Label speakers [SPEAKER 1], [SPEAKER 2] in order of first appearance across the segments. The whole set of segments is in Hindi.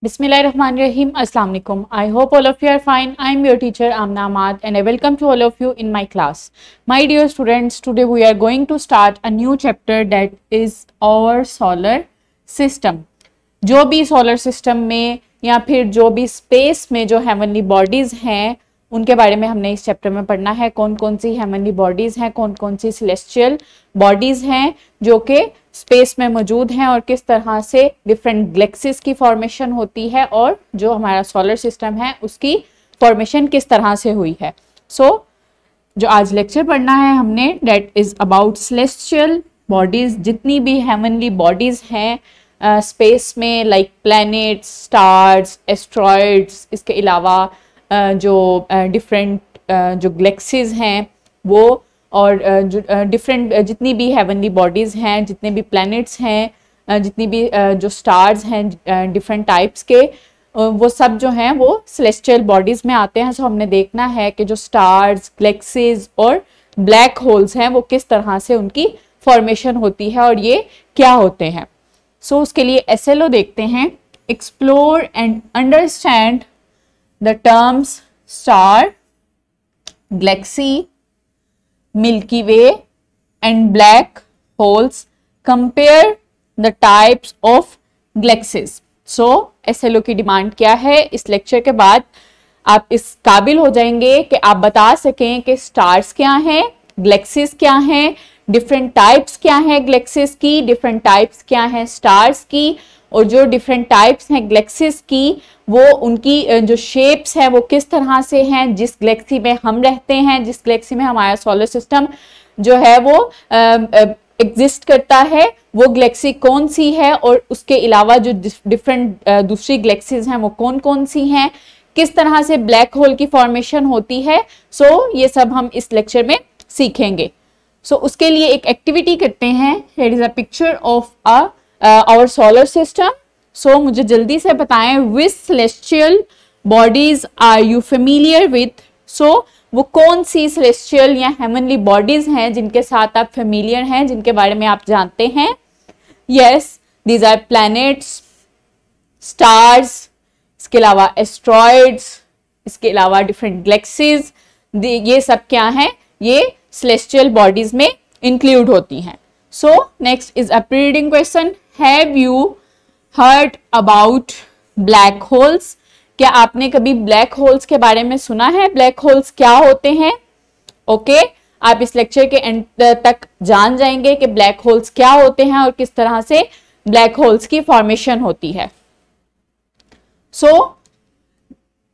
[SPEAKER 1] Bismillahirrahmanirrahim. Assalamu alaikum. I hope all of you are fine. I am your teacher Amna Ahmad and I welcome to all of you in my class. My dear students, today we are going to start a new chapter that is our solar system. जो भी solar system में या फिर जो भी space में जो heavenly bodies हैं उनके बारे में हमने इस चैप्टर में पढ़ना है। कौन कौन सी हेवनली बॉडीज हैं, कौन कौन सी सेलेस्टियल बॉडीज हैं जो कि स्पेस में मौजूद हैं और किस तरह से डिफरेंट गैलेक्सीज की फॉर्मेशन होती है और जो हमारा सोलर सिस्टम है उसकी फॉर्मेशन किस तरह से हुई है। जो आज लेक्चर पढ़ना है हमने that is about celestial bodies. जितनी भी हेवनली बॉडीज हैं स्पेस में लाइक प्लैनेट्स, स्टार्स, एस्ट्रॉइड्स, इसके अलावा जो डिफरेंट जो गैलेक्सीज हैं वो और जो डिफरेंट जितनी भी हेवनली बॉडीज़ हैं, जितने भी प्लैनेट्स हैं, जितनी भी जो स्टार्स हैं डिफरेंट टाइप्स के, वो सब जो हैं वो सेलेस्टियल बॉडीज़ में आते हैं। सो हमने देखना है कि जो स्टार्स, गैलेक्सीज और ब्लैक होल्स हैं वो किस तरह से उनकी फॉर्मेशन होती है और ये क्या होते हैं। सो उसके लिए SLO देखते हैं। Explore and understand the terms star, galaxy, Milky Way and black holes. Compare the types of galaxies. So SLO की डिमांड क्या है? इस लेक्चर के बाद आप इस काबिल हो जाएंगे कि आप बता सकें कि स्टार्स क्या हैं, गैलेक्सीज क्या हैं, डिफरेंट टाइप्स क्या हैं गैलेक्सीज की, डिफरेंट टाइप्स क्या हैं स्टार्स की, और जो डिफरेंट टाइप्स हैं गैलेक्सीज की वो उनकी जो शेप्स हैं वो किस तरह से हैं, जिस गैलेक्सी में हम रहते हैं, जिस गैलेक्सी में हमारा सोलर सिस्टम जो है वो एग्जिस्ट करता है वो गैलेक्सी कौन सी है, और उसके अलावा जो डिफरेंट दूसरी गैलेक्सीज हैं वो कौन कौन सी हैं, किस तरह से ब्लैक होल की फॉर्मेशन होती है। ये सब हम इस लेक्चर में सीखेंगे। उसके लिए एक एक्टिविटी करते हैं। Here is a picture of our solar system. मुझे जल्दी से बताएं which celestial bodies are you familiar with? वो कौन सी celestial या heavenly bodies हैं जिनके साथ आप familiar हैं, जिनके बारे में आप जानते हैं? Yes, these are planets, stars, इसके अलावा asteroids, इसके अलावा different galaxies। ये सब क्या हैं? ये celestial bodies में include होती हैं। Next is a pre-reading question. Have you heard about black holes? क्या आपने कभी ब्लैक होल्स के बारे में सुना है? ब्लैक होल्स क्या होते हैं? ओके, आप इस लेक्चर के एंड तक जान जाएंगे कि ब्लैक होल्स क्या होते हैं और किस तरह से ब्लैक होल्स की फॉर्मेशन होती है।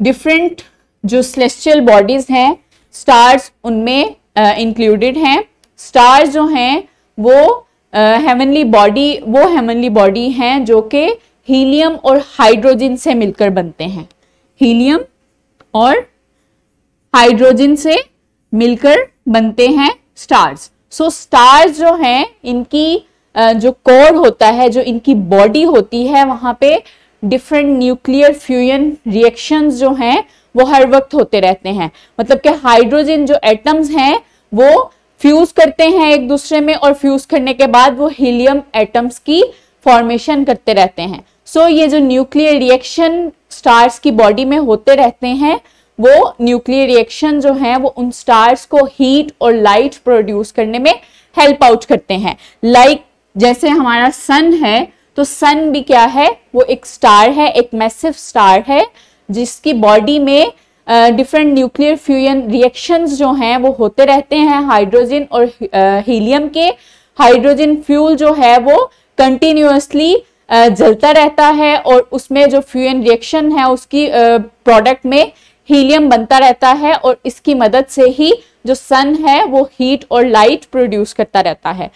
[SPEAKER 1] डिफरेंट जो सेलेस्टियल बॉडीज हैं स्टार्स उनमें इंक्लूडेड हैं। स्टार्स जो हैं वो हेवनली बॉडी हैं जो कि हीलियम और हाइड्रोजन से मिलकर बनते हैं। हीलियम और हाइड्रोजन से मिलकर बनते हैं स्टार्स। स्टार्स जो हैं इनकी जो कोर होता है, जो इनकी बॉडी होती है, वहां पे डिफरेंट न्यूक्लियर फ्यूजन रिएक्शंस जो हैं वो हर वक्त होते रहते हैं। मतलब कि हाइड्रोजन जो एटम्स हैं वो फ्यूज करते हैं एक दूसरे में और फ्यूज करने के बाद वो हीलियम एटम्स की फॉर्मेशन करते रहते हैं। ये जो न्यूक्लियर रिएक्शन स्टार्स की बॉडी में होते रहते हैं वो न्यूक्लियर रिएक्शन जो हैं वो उन स्टार्स को हीट और लाइट प्रोड्यूस करने में हेल्प आउट करते हैं। लाइक जैसे हमारा सन है तो सन भी क्या है? वो एक स्टार है, एक मैसिव स्टार है जिसकी बॉडी में डिफरेंट न्यूक्लियर फ्यूजन रिएक्शंस जो हैं वो होते रहते हैं हाइड्रोजन और हीलियम के। हाइड्रोजन फ्यूल जो है वो कंटिन्यूअसली जलता रहता है और उसमें जो फ्यूजन रिएक्शन है उसकी प्रोडक्ट में हीलियम बनता रहता है और इसकी मदद से ही जो सन है वो हीट और लाइट प्रोड्यूस करता रहता है।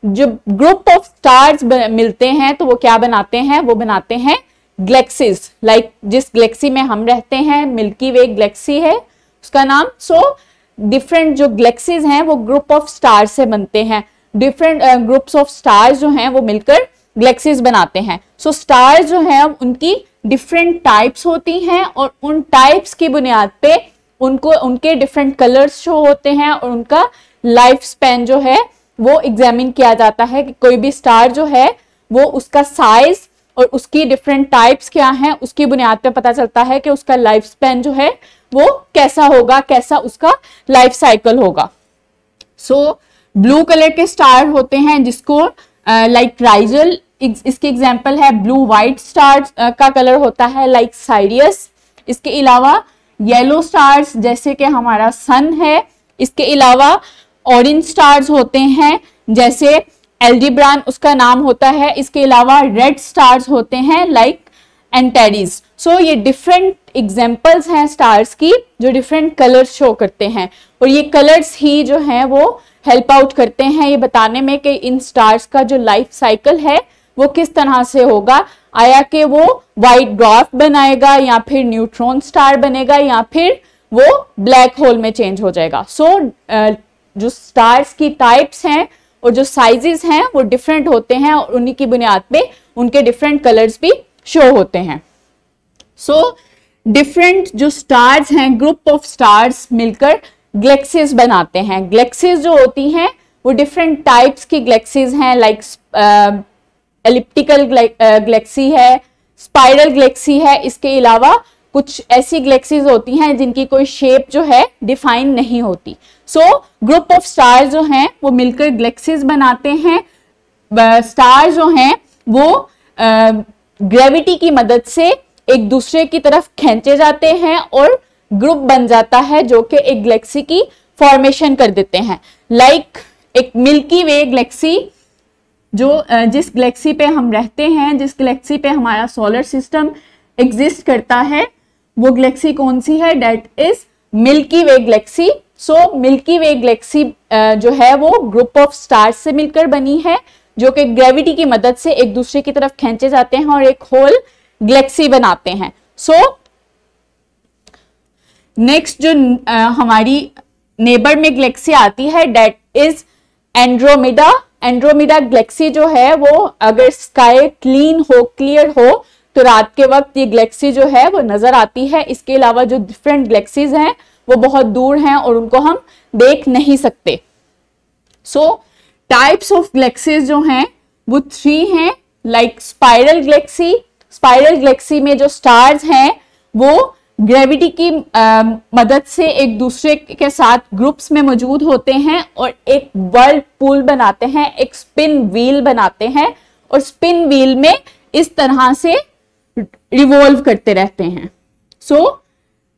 [SPEAKER 1] जो ग्रुप ऑफ स्टार्स मिलते हैं तो वो क्या बनाते हैं? वो बनाते हैं गैलेक्सीज। लाइक जिस गैलेक्सी में हम रहते हैं मिल्की वे गैलेक्सी है उसका नाम। डिफरेंट जो गैलेक्सीज हैं वो ग्रुप ऑफ स्टार्स से बनते हैं। डिफरेंट ग्रुप्स ऑफ स्टार्स जो हैं वो मिलकर गैलेक्सीज बनाते हैं। स्टार्स जो हैं उनकी डिफरेंट टाइप्स होती हैं और उन टाइप्स की बुनियाद पे उनके डिफरेंट कलर्स शो होते हैं और उनका लाइफ स्पैन जो है वो एग्जामिन किया जाता है कि कोई भी स्टार जो है वो उसका साइज और उसकी डिफरेंट टाइप्स क्या हैं, उसकी बुनियाद पे पता चलता है कि उसका लाइफ स्पैन जो है वो कैसा होगा, कैसा उसका लाइफ साइकिल होगा। सो ब्लू कलर के स्टार होते हैं जिसको लाइक राइजल, इसके एग्जाम्पल है। ब्लू व्हाइट स्टार का कलर होता है लाइक साइरियस। इसके अलावा येलो स्टार्स जैसे कि हमारा सन है। इसके अलावा ऑरेंज स्टार्स होते हैं जैसे एल्डिब्रान उसका नाम होता है। इसके अलावा रेड स्टार्स होते हैं लाइक एंटेरीज। सो ये डिफरेंट एग्जाम्पल्स हैं स्टार्स की जो डिफरेंट कलर्स शो करते हैं, और ये कलर्स ही जो हैं वो हेल्प आउट करते हैं ये बताने में कि इन स्टार्स का जो लाइफ साइकिल है वो किस तरह से होगा। आया कि वो व्हाइट ड्वार्फ बनाएगा या फिर न्यूट्रॉन स्टार बनेगा या फिर वो ब्लैक होल में चेंज हो जाएगा। सो जो स्टार्स की टाइप्स हैं और जो साइजेस हैं वो डिफरेंट होते हैं और उन्हीं की बुनियाद पे उनके डिफरेंट कलर्स भी शो होते हैं। सो डिफरेंट जो स्टार्स हैं, ग्रुप ऑफ स्टार्स मिलकर गैलेक्सीज बनाते हैं। गैलेक्सीज जो होती हैं वो डिफरेंट टाइप्स की गैलेक्सीज हैं लाइक एलिप्टिकल गैलेक्सी है, स्पाइरल गैलेक्सी है। इसके अलावा कुछ ऐसी गैलेक्सीज होती हैं जिनकी कोई शेप जो है डिफाइन नहीं होती। सो ग्रुप ऑफ स्टार्स जो हैं वो मिलकर गैलेक्सीज बनाते हैं। स्टार जो हैं वो ग्रेविटी की मदद से एक दूसरे की तरफ खींचे जाते हैं और ग्रुप बन जाता है जो कि एक गैलेक्सी की फॉर्मेशन कर देते हैं। लाइक एक मिल्की वे गैलेक्सी जो जिस गैलेक्सी पे हम रहते हैं, जिस गैलेक्सी पे हमारा सोलर सिस्टम एग्जिस्ट करता है, वो गैलेक्सी कौन सी है? That is milky way Galaxy. So milky way Galaxy जो है वो ग्रुप ऑफ स्टार्स से मिलकर बनी है जो कि ग्रेविटी की मदद से एक दूसरे की तरफ खींचे जाते हैं और एक होल गैलेक्सी बनाते हैं। सो नेक्स्ट जो हमारी नेबर में गैलेक्सी आती है that is Andromeda. Andromeda Galaxy जो है वो अगर स्काई क्लीन हो, क्लियर हो, तो रात के वक्त ये गैलेक्सी जो है वो नजर आती है। इसके अलावा जो डिफरेंट गैलेक्सीज हैं वो बहुत दूर हैं और उनको हम देख नहीं सकते। सो टाइप्स ऑफ गैलेक्सीज जो हैं वो 3 हैं like spiral Galaxy. Spiral Galaxy में जो स्टार्स हैं वो ग्रेविटी की मदद से एक दूसरे के साथ ग्रुप्स में मौजूद होते हैं और एक वर्ल्ड पूल बनाते हैं, एक स्पिन व्हील बनाते हैं और स्पिन व्हील में इस तरह से रिवॉल्व करते रहते हैं। सो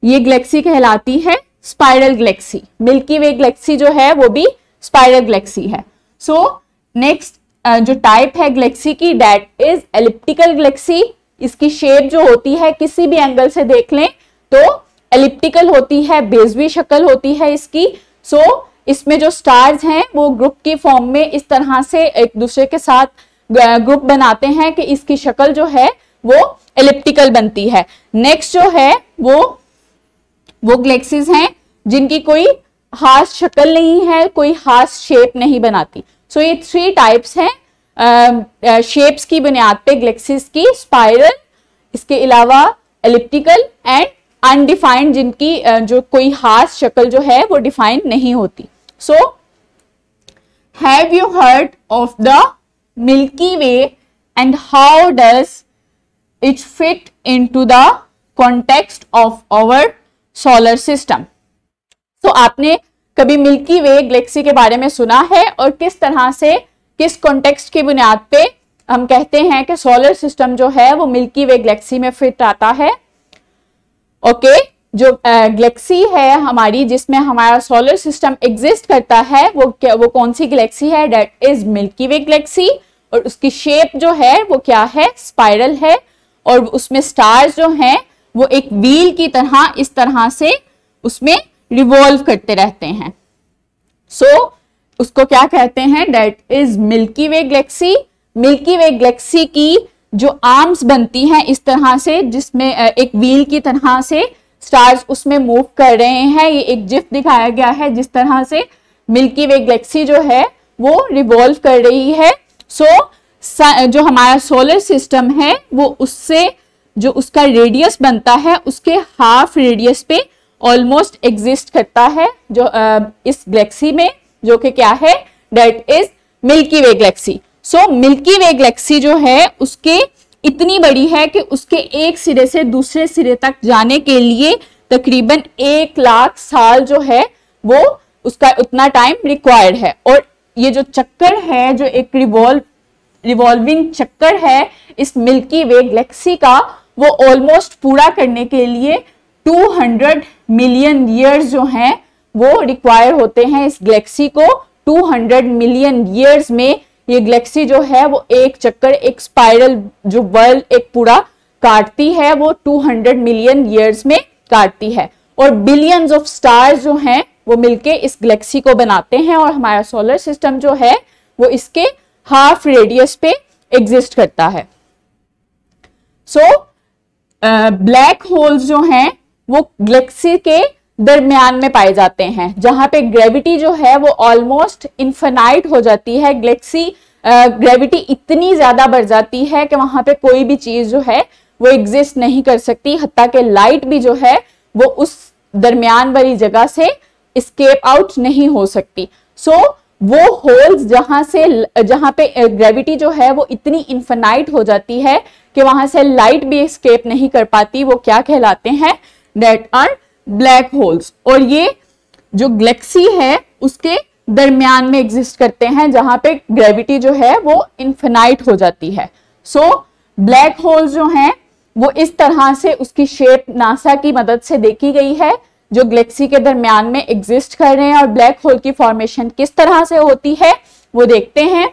[SPEAKER 1] ये गैलेक्सी कहलाती है स्पाइरल गैलेक्सी। मिल्की वे गैलेक्सी जो है वो भी स्पाइरल गैलेक्सी है। सो नेक्स्ट जो टाइप है गैलेक्सी की दैट इज एलिप्टिकल गैलेक्सी। इसकी शेप जो होती है किसी भी एंगल से देख लें तो एलिप्टिकल होती है, बेजवी शक्ल होती है इसकी। सो इसमें जो स्टार्स हैं वो ग्रुप की फॉर्म में इस तरह से एक दूसरे के साथ ग्रुप बनाते हैं कि इसकी शक्ल जो है वो एलिप्टिकल बनती है। नेक्स्ट जो है वो गैलेक्सीज हैं जिनकी कोई खास शक्ल नहीं है, कोई खास शेप नहीं बनाती। सो ये 3 टाइप्स हैं शेप्स की बुनियाद पे गैलेक्सीज की, स्पाइरल, इसके अलावा एलिप्टिकल एंड अनडिफाइंड जिनकी जो कोई खास शक्ल जो है वो डिफाइन नहीं होती। So have you heard of the Milky Way and how does it fit into the context of our solar system? तो आपने कभी मिल्की वे गैलेक्सी के बारे में सुना है और किस तरह से, किस कॉन्टेक्स्ट की बुनियाद पे हम कहते हैं कि सोलर सिस्टम जो है वो मिल्की वे गैलेक्सी में फिट आता है? ओके, जो गैलेक्सी है हमारी जिसमें हमारा सोलर सिस्टम एग्जिस्ट करता है वो कौन सी गैलेक्सी है? That is milky way Galaxy. और उसकी शेप जो है वो क्या है? स्पाइरल है। और उसमें स्टार्स जो हैं वो एक व्हील की तरह इस तरह से उसमें रिवॉल्व करते रहते हैं। सो उसको क्या कहते हैं? That is milky way Galaxy. Milky way Galaxy की जो आर्म्स बनती हैं इस तरह से जिसमें एक व्हील की तरह से स्टार्स उसमें मूव कर रहे हैं, ये एक जिफ दिखाया गया है जिस तरह से मिल्की वे गैलेक्सी जो है वो रिवॉल्व कर रही है। सो जो हमारा सोलर सिस्टम है वो उससे जो उसका रेडियस बनता है उसके हाफ रेडियस पे ऑलमोस्ट एग्जिस्ट करता है जो इस गैलेक्सी में, जो कि क्या है? That is milky way Galaxy. So milky way Galaxy जो है उसके इतनी बड़ी है कि उसके एक सिरे से दूसरे सिरे तक जाने के लिए तकरीबन 1 लाख साल जो है वो उसका उतना टाइम रिक्वायर्ड है। और ये जो चक्कर है, जो एक रिवॉल्विंग चक्कर है इस मिल्की वे गैलेक्सी का, वो ऑलमोस्ट पूरा करने के लिए 200 मिलियन ईयर्स जो हैं वो रिक्वायर होते हैं इस गैलेक्सी को। 200 मिलियन ईयर्स में ये गैलेक्सी जो है वो एक चक्कर, एक स्पाइरल जो वर्ल्ड एक पूरा काटती है वो 200 मिलियन ईयर्स में काटती है। और बिलियंस ऑफ स्टार्स जो हैं वो मिलके इस गैलेक्सी को बनाते हैं और हमारा सोलर सिस्टम जो है वो इसके हाफ रेडियस पे एग्जिस्ट करता है। ब्लैक होल्स जो हैं वो गैलेक्सी के दरमियान में पाए जाते हैं, जहां पे ग्रेविटी जो है वो ऑलमोस्ट इनफिनाइट हो जाती है। ग्रेविटी इतनी ज्यादा बढ़ जाती है कि वहां पे कोई भी चीज जो है वो एग्जिस्ट नहीं कर सकती, हत्ता कि लाइट भी जो है वो उस दरमियान वाली जगह से एस्केप आउट नहीं हो सकती। वो होल्स जहां पे ग्रेविटी जो है वो इतनी इनफिनाइट हो जाती है कि वहां से लाइट भी एस्केप नहीं कर पाती, वो क्या कहलाते हैं? That are black holes. और ये जो गैलेक्सी है उसके दरमियान में एग्जिस्ट करते हैं, जहां पे ग्रेविटी जो है वो इनफिनाइट हो जाती है। ब्लैक होल्स जो हैं वो इस तरह से उसकी शेप नासा की मदद से देखी गई है, जो गैलेक्सी के दरमियान में एग्जिस्ट कर रहे हैं। और ब्लैक होल की फॉर्मेशन किस तरह से होती है वो देखते हैं।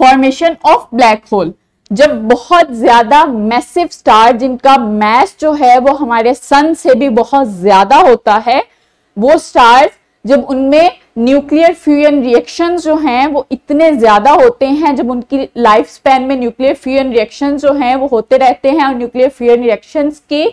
[SPEAKER 1] फॉर्मेशन ऑफ ब्लैक होल, जब बहुत ज्यादा मैसिव स्टार जिनका मैस जो है वो हमारे सन से भी बहुत ज्यादा होता है, वो स्टार्स जब उनमें न्यूक्लियर फ्यूजन रिएक्शंस जो हैं वो इतने ज्यादा होते हैं, जब उनकी लाइफ स्पैन में न्यूक्लियर फ्यूजन रिएक्शंस जो हैं वो होते रहते हैं, और न्यूक्लियर फ्यूजन रिएक्शंस के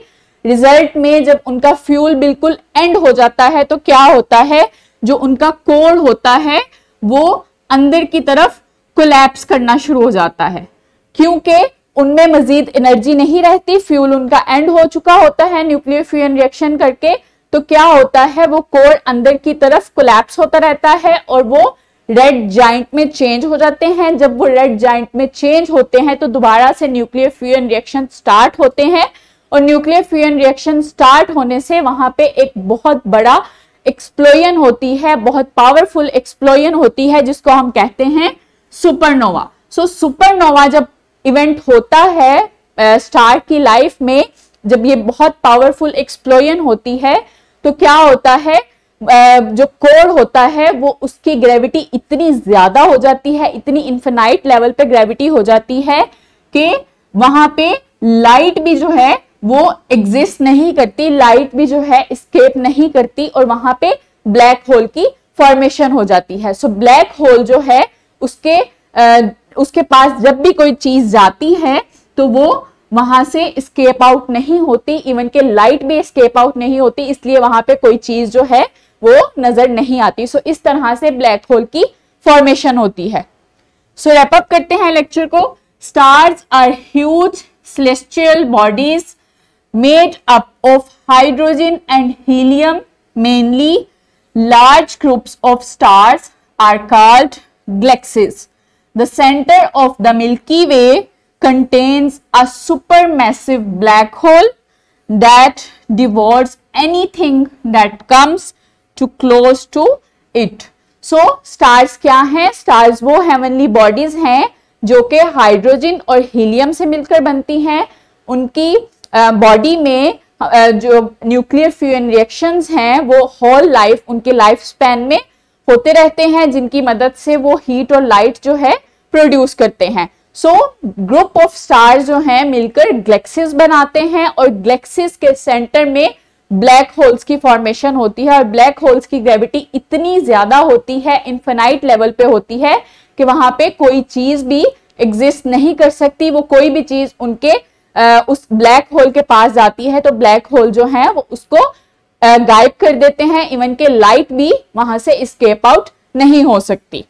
[SPEAKER 1] रिजल्ट में जब उनका फ्यूल बिल्कुल एंड हो जाता है तो क्या होता है? जो उनका कोर होता है वो अंदर की तरफ कोलैप्स करना शुरू हो जाता है, क्योंकि उनमें मजीद एनर्जी नहीं रहती, फ्यूल उनका एंड हो चुका होता है न्यूक्लियर फ्यूजन रिएक्शन करके। तो क्या होता है? वो कोर अंदर की तरफ कोलैप्स होता रहता है और वो रेड जाइंट में चेंज हो जाते हैं। जब वो रेड जाइंट में चेंज होते हैं तो दोबारा से न्यूक्लियर फ्यूजन रिएक्शन स्टार्ट होते हैं, और न्यूक्लियर फ्यूजन रिएक्शन स्टार्ट होने से वहां पे एक बहुत बड़ा एक्सप्लोजन होती है, बहुत पावरफुल एक्सप्लोजन होती है, जिसको हम कहते हैं सुपरनोवा। सुपरनोवा जब इवेंट होता है स्टार की लाइफ में, जब ये बहुत पावरफुल एक्सप्लोजन होती है तो क्या होता है? जो कोर होता है वो उसकी ग्रेविटी इतनी ज्यादा हो जाती है, इतनी इनफिनाइट लेवल पे ग्रेविटी हो जाती है कि वहां पे लाइट भी जो है वो एग्जिस्ट नहीं करती, लाइट भी जो है एस्केप नहीं करती, और वहां पे ब्लैक होल की फॉर्मेशन हो जाती है। ब्लैक होल जो है उसके पास जब भी कोई चीज जाती है तो वो वहां से एस्केप आउट नहीं होती, इवन के लाइट भी एस्केप आउट नहीं होती, इसलिए वहां पे कोई चीज जो है वो नजर नहीं आती। इस तरह से ब्लैक होल की फॉर्मेशन होती है। रैप अप करते हैं लेक्चर को। Stars are huge celestial bodies made up of hydrogen and helium mainly. Large groups of stars are called galaxies. The center of the Milky Way contains a supermassive black hole that devours anything that comes too close to it. Stars क्या हैं? Stars वो heavenly bodies हैं जो कि हाइड्रोजन और हीलियम से मिलकर बनती हैं। उनकी बॉडी में जो न्यूक्लियर फ्यूजन रिएक्शंस हैं वो होल लाइफ, उनके लाइफ स्पैन में होते रहते हैं, जिनकी मदद से वो हीट और लाइट जो है प्रोड्यूस करते हैं। ग्रुप ऑफ स्टार्स जो हैं मिलकर गैलेक्सीज बनाते हैं, और गैलेक्सीज के सेंटर में ब्लैक होल्स की फॉर्मेशन होती है। और ब्लैक होल्स की ग्रेविटी इतनी ज्यादा होती है, इनफिनाइट लेवल पे होती है कि वहां पे कोई चीज भी एग्जिस्ट नहीं कर सकती। वो कोई भी चीज उनके उस ब्लैक होल के पास जाती है तो ब्लैक होल जो है वो उसको गायब कर देते हैं, इवन के लाइट भी वहां से एस्केप आउट नहीं हो सकती।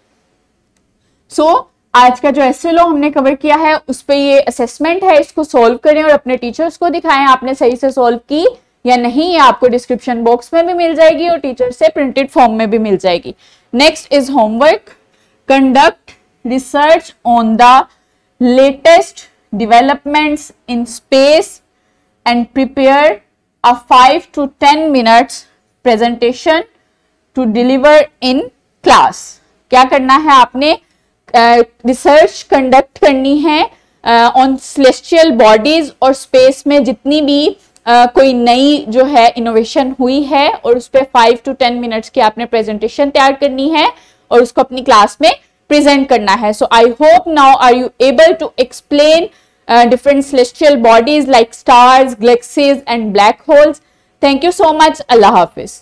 [SPEAKER 1] आज का जो एस्से लॉ हमने कवर किया है उस पे ये असेसमेंट है, इसको सॉल्व करें और अपने टीचर्स को दिखाएं आपने सही से सॉल्व की या नहीं। ये आपको डिस्क्रिप्शन बॉक्स में भी मिल जाएगी और टीचर से प्रिंटेड फॉर्म में भी मिल जाएगी। Next is homework. Conduct research on the latest developments in space and prepare a 5 to 10 minutes presentation to deliver in class. क्या करना है आपने? रिसर्च कंडक्ट करनी है ऑन सेलेस्टियल बॉडीज और स्पेस में जितनी भी कोई नई जो है इनोवेशन हुई है, और उस पर 5 to 10 मिनट्स की आपने प्रेजेंटेशन तैयार करनी है और उसको अपनी क्लास में प्रेजेंट करना है. So I hope now are you able to explain different celestial bodies like stars, galaxies and black holes. Thank you so much. Allah Hafiz.